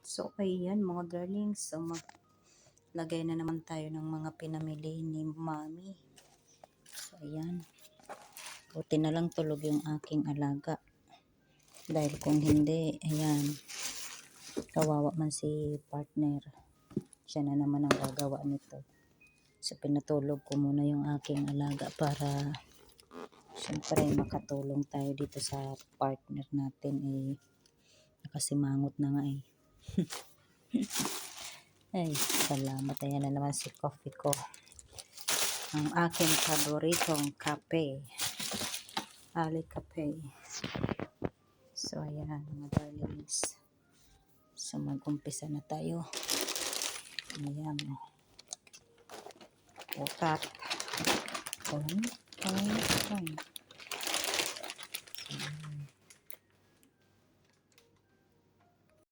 So, ayan mga darlings. So, maglagay na naman tayo ng mga pinamili ni Mami. So, ayan. Buti na lang tulog yung aking alaga. Dahil kung hindi, ayan, kawawa man si partner. Siya na naman ang gagawa nito. So, pinatulog ko muna yung aking alaga para syempre makatulong tayo dito sa partner natin. Nakasimangot na nga eh. Ay, salamat. Ayan na naman si coffee ko. Ang aking paboritong kape. Ali Cafe. So, ayan mga darlings. So, mag-umpisa na tayo. Ayan. Utat. Ayan.